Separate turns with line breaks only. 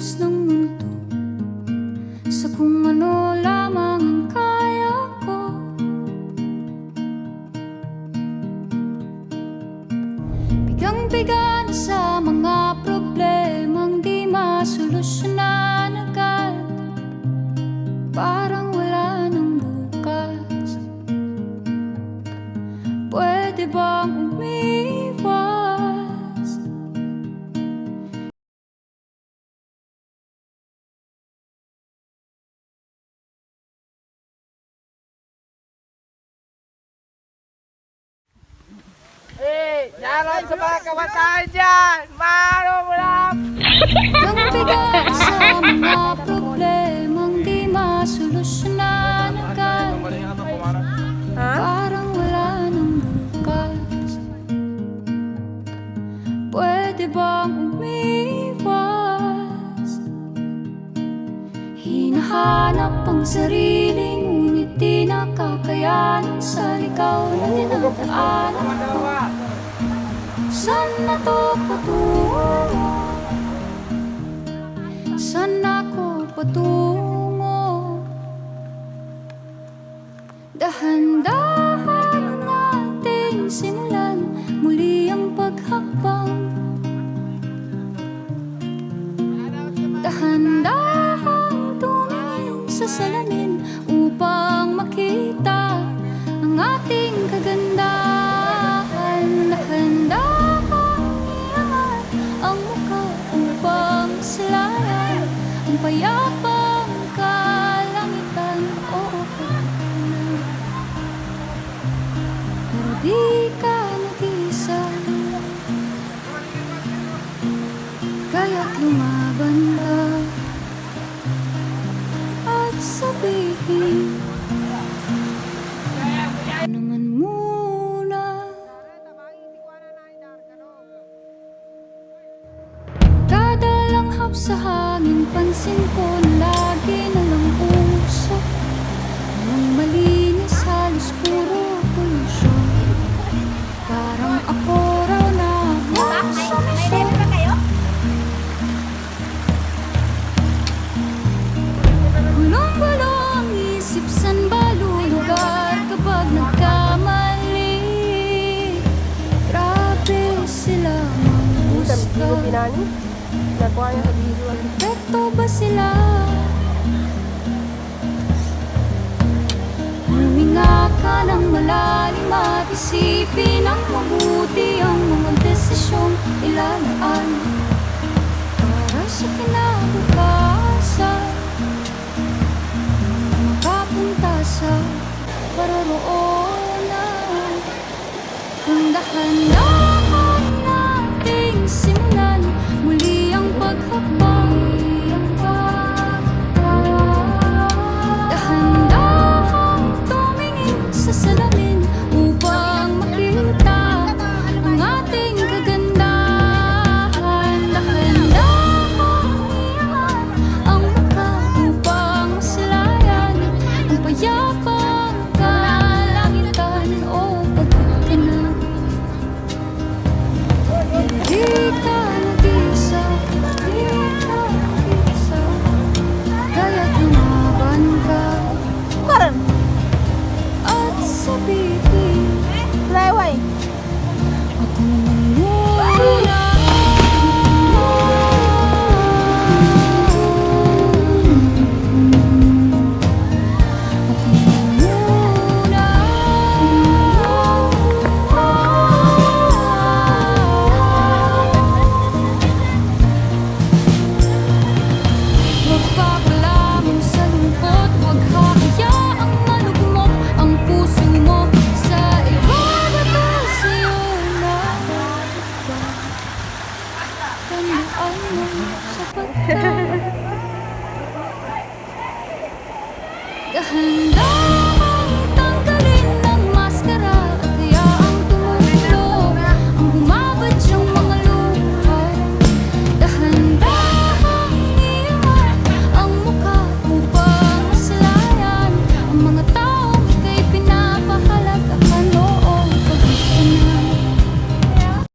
kilos ng mundo, sa kung ano lamang ang kaya ko. Bigang-biga na sa mga problemang di masolusyonan agad, parang wala nang bukas. Pwede bang umiwas?
Yaran sa mga kabataan dyan! Mano mo lang!
Bigang-biga sa mga problemang di masolusyonan agad, parang wala nang bukas. Pwede bang umiwas? Hinahanap ang sarili, ngunit di nakakayanan sa ligaw na dinadaanan ko. Saan na to patungo? Saan ako patungo? Dahan-dahan nating simulan muli ang paghakbang. Dahan-dahan tumingin sa salamin upang makita ang ating kagandahan. Dahan-dahan iangat ang mukha upang silayan ang payapang kalangitan. Oo, pero di ka nag-isa, kaya't lumaban ka at sabihin ako naman muna. Kada langhap sa hangin, pansin ko na lagi na lang usok. Walang malinis, halos puro pollution. Parang ako raw na sa misyon. Gulong-gulo ang isip, san ba lulugar kapag nagkamali? Grabe sila mahusga. Perfecto ba sila? Huminga ka ng malalim at isipin ang mabuti ang mga desisyong ilalaan para sa kinabukasan, makapunta sa paroroonan. Kung dahan-dahan nating simulan muli ang paghakbang. Dahan-dahan tumingin sa salamin upang makita ang ating kagandahan. Dahan-dahan iangat ang mukha upang masilayan ang payapang kalangitan. O pagod ka na, di ka nag-isa, di ka nag-isa, kaya't lumaban ka at sabihin ako naman muna. Ako naman muna. Magpapalamon sa lungkot, huwag hahayaang malugmok ang puso mo sa ibabato sa'yo na tandaan mo sapat ka. Dahan